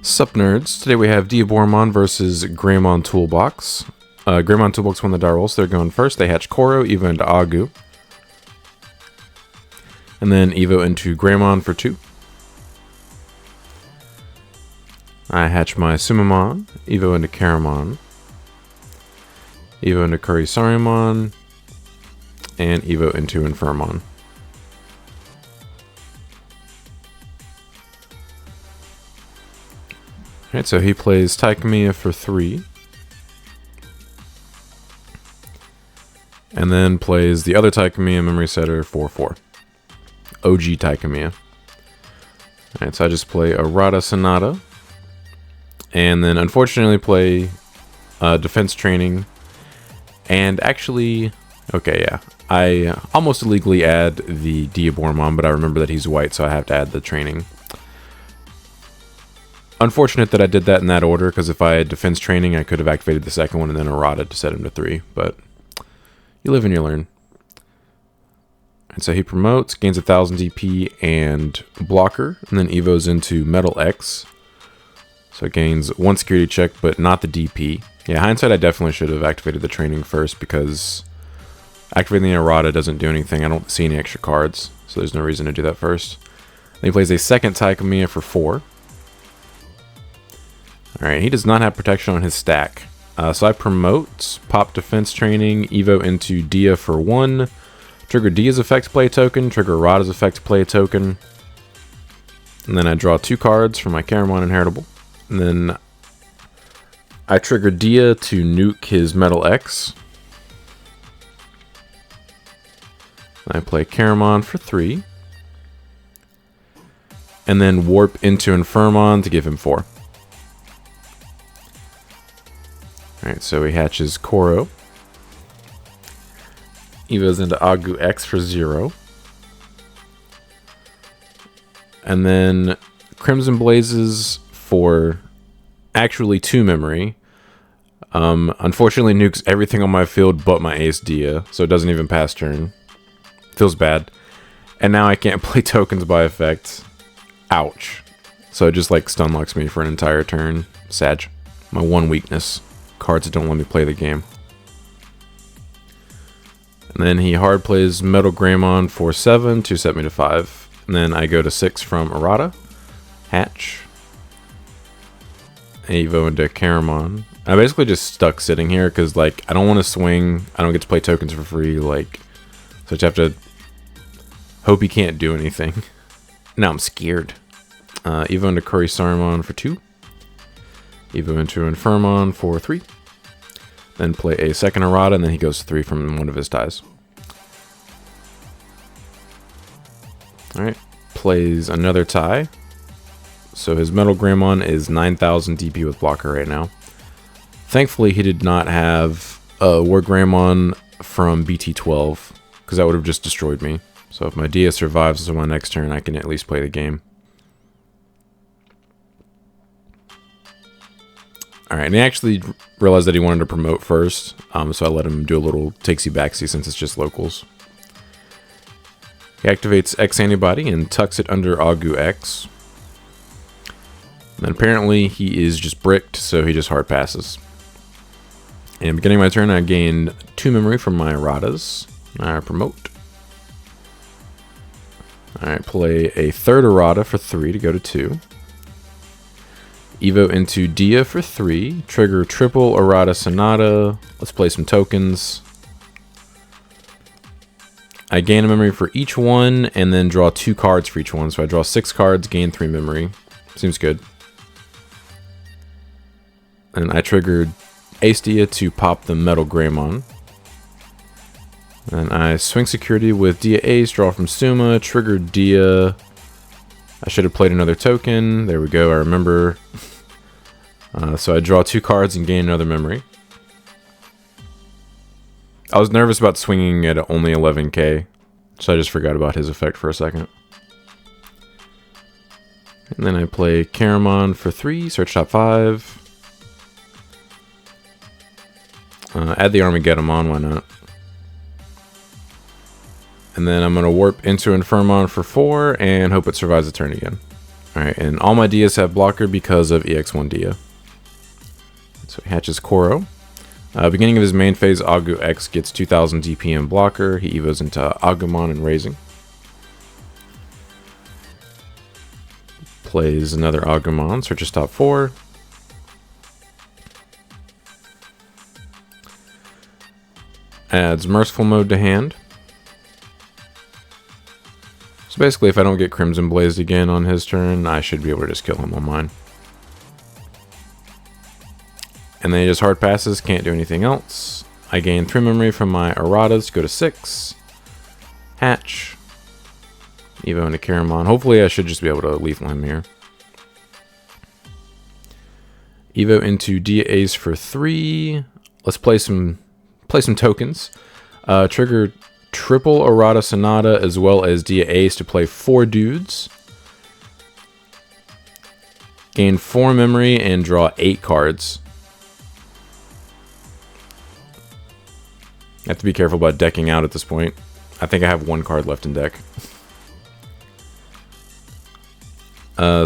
Sup nerds, today we have Diaboromon versus Greymon Toolbox. Greymon Toolbox won the die roll, so they're going first. They hatch Koro, Evo into Agu. And then Evo into Greymon for 2. I hatch my Sumamon, Evo into Caramon. Evo into Kurisarimon. And Evo into Infermon. Alright, so he plays Taikamiya for 3. And then plays the other Taikamiya Memory Setter for 4. OG Taikamiya. Alright, so I just play Arata Sonata. And then unfortunately play Defense Training. And actually, okay, yeah. I almost illegally add the Diaboromon, but I remember that he's white, so I have to add the Training. Unfortunate that I did that in that order, because if I had Defense Training, I could have activated the second one and then Arata to set him to 3, but you live and you learn. And so he promotes, gains 1000 DP and Blocker, and then Evo's into Metal X. So it gains 1 security check, but not the DP. Yeah, hindsight, I definitely should have activated the Training first, because activating the Arata doesn't do anything. I don't see any extra cards, so there's no reason to do that first. Then he plays a second Taikamiya for 4. Alright, he does not have protection on his stack. So I promote, pop Defense Training, Evo into Dia for 1. Trigger Dia's effect to play a token, trigger Arata's effect to play a token. And then I draw 2 cards for my Caramon Inheritable. And then I trigger Dia to nuke his Metal X. I play Caramon for 3. And then warp into Infermon to give him 4. Alright, so he hatches Koro. Evo's into Agu X for 0. And then Crimson Blazes for actually 2 memory. Unfortunately nukes everything on my field but my Ace Dia, so it doesn't even pass turn. Feels bad. And now I can't play tokens by effect. Ouch. So it just like stun locks me for an entire turn. Sag. My one weakness. Cards that don't let me play the game. And then he hard plays Metal Greymon for 7 to set me to 5. And then I go to 6 from Arata. Hatch. Evo into Caramon. I basically just stuck sitting here because like I don't want to swing. I don't get to play tokens for free. Like, so I just have to hope he can't do anything. Now I'm scared. Evo into Kurisarimon for 2. Evo into Infermon for 3. Then play a second Arata, and then he goes to 3 from one of his ties. Alright, plays another tie. So his Metal Greymon is 9000 DP with Blocker right now. Thankfully, he did not have War Greymon from BT14, because that would have just destroyed me. So if my Dia survives on my next turn, I can at least play the game. Alright, and he actually realized that he wanted to promote first, so I let him do a little takesy-backsy since it's just locals. He activates X Antibody and tucks it under Agu X. And then apparently he is just bricked, so he just hard passes. And beginning my turn, I gain 2 memory from my Aratas. I promote. Alright, play a third Arata for 3 to go to 2. Evo into Dia for 3. Trigger triple Arata Sonata. Let's play some tokens. I gain a memory for each one, and then draw 2 cards for each one. So I draw 6 cards, gain 3 memory. Seems good. And I triggered Ace Dia to pop the Metal Greymon. And I swing security with Dia Ace, draw from Suma, trigger Dia. I should have played another token. There we go, I remember. So I draw 2 cards and gain another memory. I was nervous about swinging at only 11k, so I just forgot about his effect for a second. And then I play Caramon for 3, search top 5. Add the Armageddon, why not? And then I'm going to warp into Infermon for 4 and hope it survives the turn again. Alright, and all my Dias have blocker because of EX1 Dia. So he hatches Koro. Beginning of his main phase, Agu X gets 2000 DP and blocker. He evos into Agumon and Raising. Plays another Agumon, searches top 4. Adds Merciful Mode to hand. So basically, if I don't get Crimson Blazed again on his turn, I should be able to just kill him on mine. And then he just hard passes, can't do anything else. I gain 3 memory from my Eratas to go to 6. Hatch. Evo into Caramon. Hopefully I should just be able to lethal him here. Evo into Dia Ace for 3. Let's play some tokens. Trigger triple Errata Sonata as well as Dia Ace to play 4 dudes. Gain 4 memory and draw 8 cards. I have to be careful about decking out at this point. I think I have 1 card left in deck.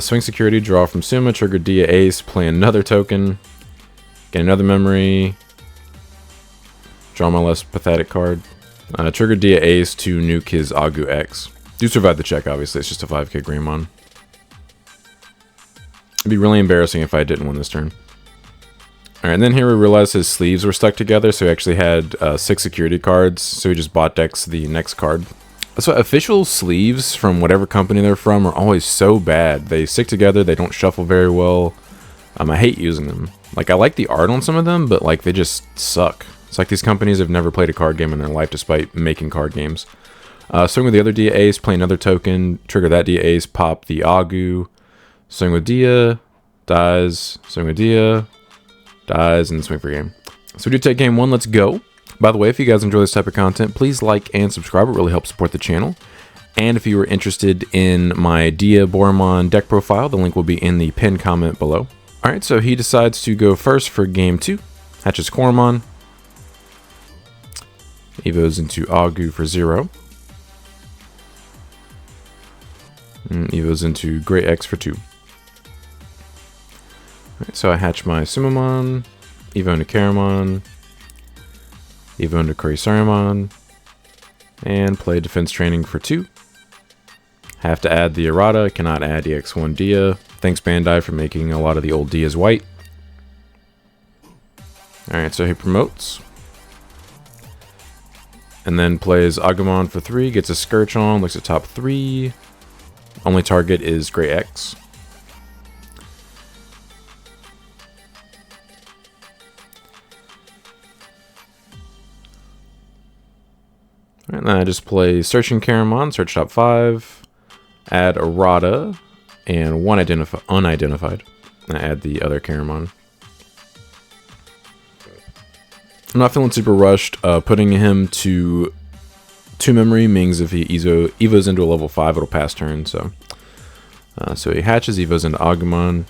Swing Security, draw from Suma, trigger Dia Ace, play another token, get another memory, draw my less pathetic card, trigger Dia Ace to nuke his Agu X. Do survive the check, obviously, it's just a 5k Greymon. It'd be really embarrassing if I didn't win this turn. Alright, and then here we realized his sleeves were stuck together, so he actually had 6 security cards, so he just bot decks the next card. So official sleeves from whatever company they're from are always so bad. They stick together, they don't shuffle very well. I hate using them. Like, I like the art on some of them, but like they just suck. It's like these companies have never played a card game in their life despite making card games. Swing with the other Dia Ace, play another token, trigger that Dia Ace, pop the Agu. Swing with Dia, dies, swing with Dia, dies, and swing for game. So we do take game 1, let's go. By the way, if you guys enjoy this type of content, please like and subscribe. It really helps support the channel. And if you are interested in my Diaboromon deck profile, the link will be in the pinned comment below. Alright, so he decides to go first for game 2. Hatches Koromon. Evos into Agu for 0. And Evos into Grey X for 2. Alright, so I hatch my Sumamon. Evo into Caramon. Evo into Greymon, and play Defense Training for 2. Have to add the Errata, cannot add EX1 Dia. Thanks Bandai for making a lot of the old Dias white. Alright, so he promotes. And then plays Agumon for 3, gets a Scourge on, looks at top 3. Only target is Grey X. And then I just play Searching Caramon, search top 5, add Errata, and 1 unidentified. And I add the other Caramon. I'm not feeling super rushed. Putting him to 2 memory means if he evos into a level 5, it'll pass turn. So he hatches, evos into Agumon.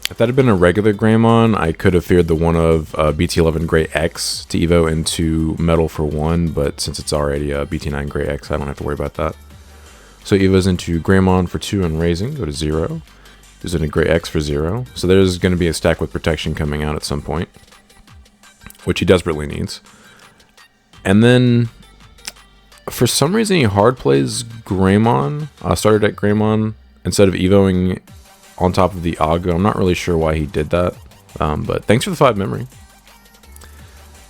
If that had been a regular Greymon, I could have feared the one of BT11 Grey X to evo into Metal for 1, but since it's already a BT9 Grey X, I don't have to worry about that. So evos into Greymon for 2 and Raising, go to 0. Goes into Grey X for 0. So there's going to be a stack with protection coming out at some point, which he desperately needs. And then, for some reason, he hard plays Greymon, starter deck Greymon, instead of evoing on top of the Agu. I'm not really sure why he did that, but thanks for the 5 memory.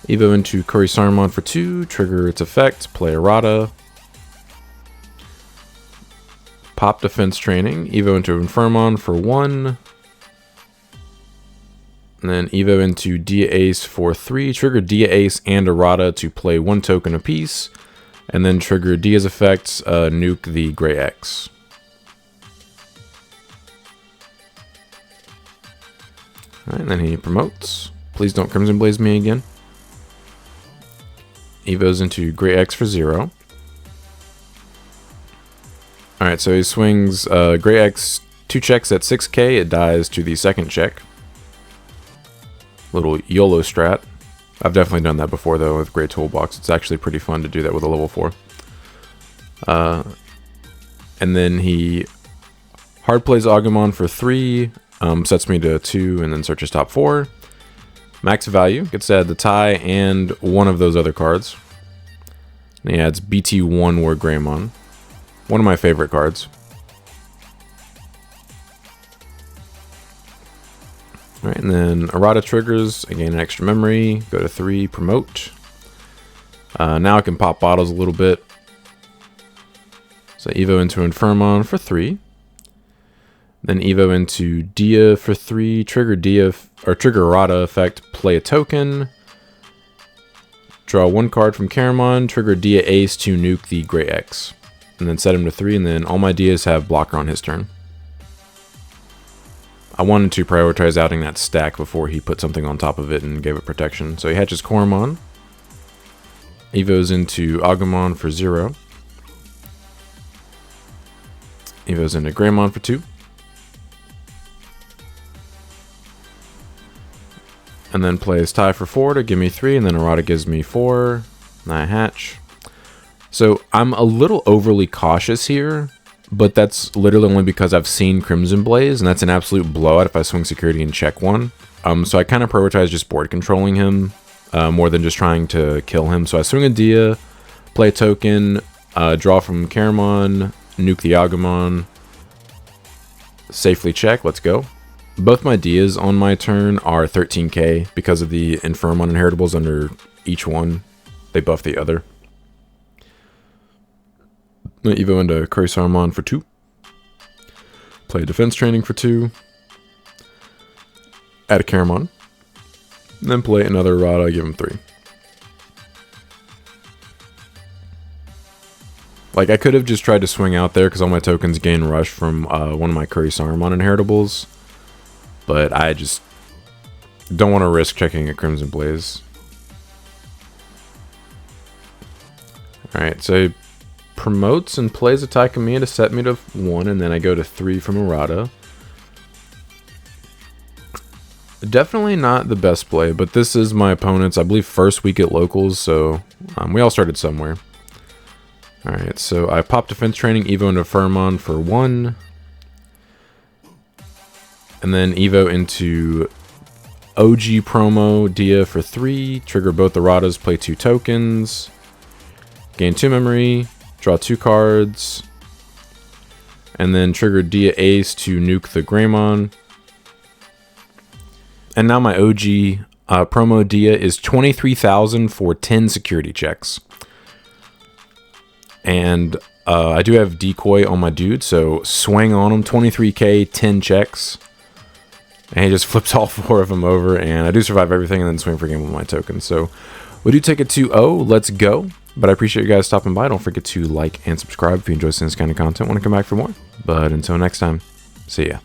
Evo into Greymon for 2, trigger its effect, play Errata. Pop Defense Training, Evo into Infermon for 1. And then Evo into Dia Ace for 3, trigger Dia Ace and Errata to play 1 token apiece. And then trigger Dia's effects, nuke the Grey X. Alright, and then he promotes. Please don't Crimson Blaze me again. Evos into Grey X for 0. Alright, so he swings Grey X 2 checks at 6k. It dies to the second check. Little YOLO strat. I've definitely done that before, though, with Grey Toolbox. It's actually pretty fun to do that with a level 4. And then he Hard plays Agumon for 3, sets me to 2, and then searches top 4. Max value, gets to add the tie and one of those other cards. And he adds BT1 War Greymon. One of my favorite cards. Alright, and then errata triggers, I gain an extra memory, go to 3, promote. Now I can pop bottles a little bit. So Evo into Infermon for 3. Then Evo into Dia for 3, trigger Dia, or trigger errata effect, play a token. Draw 1 card from Caramon, trigger Dia Ace to nuke the Gray X. And then set him to 3, and then all my Dias have blocker on his turn. I wanted to prioritize outing that stack before he put something on top of it and gave it protection. So he hatches Coromon. Evo's into Agumon for 0. Evo's into Greymon for 2. And then plays tie for 4 to give me 3, and then errata gives me 4. And I hatch. So I'm a little overly cautious here, but that's literally only because I've seen Crimson Blaze, and that's an absolute blowout if I swing security and check 1. So I kind of prioritize just board controlling him more than just trying to kill him. So I swing a Dia, play a token, draw from Caramon, nuke the Agumon, safely check, let's go. Both my Dias on my turn are 13k because of the Infermon inheritables under each one. They buff the other. Evo into Greymon for 2. Play defense training for 2. Add a Caramon. And then play another errata, give him 3. Like, I could have just tried to swing out there because all my tokens gain rush from one of my Greymon inheritables. But I just don't want to risk checking a Crimson Blaze. Alright, so he promotes and plays a Taikamiya to set me to 1, and then I go to 3 from errata. Definitely not the best play, but this is my opponent's, I believe, first week at locals, so we all started somewhere. Alright, so I pop defense training, Evo into Infermon for 1. And then Evo into OG promo Dia for 3. Trigger both erratas, play 2 tokens. Gain 2 memory, draw 2 cards. And then trigger Dia Ace to nuke the Greymon. And now my OG promo Dia is 23,000 for 10 security checks. And I do have decoy on my dude, so swing on him, 23k, 10 checks. And he just flips all 4 of them over, and I do survive everything and then swing for game with my tokens. So we do take it 2-0. Let's go. But I appreciate you guys stopping by. Don't forget to like and subscribe if you enjoy seeing this kind of content. Want to come back for more. But until next time, see ya.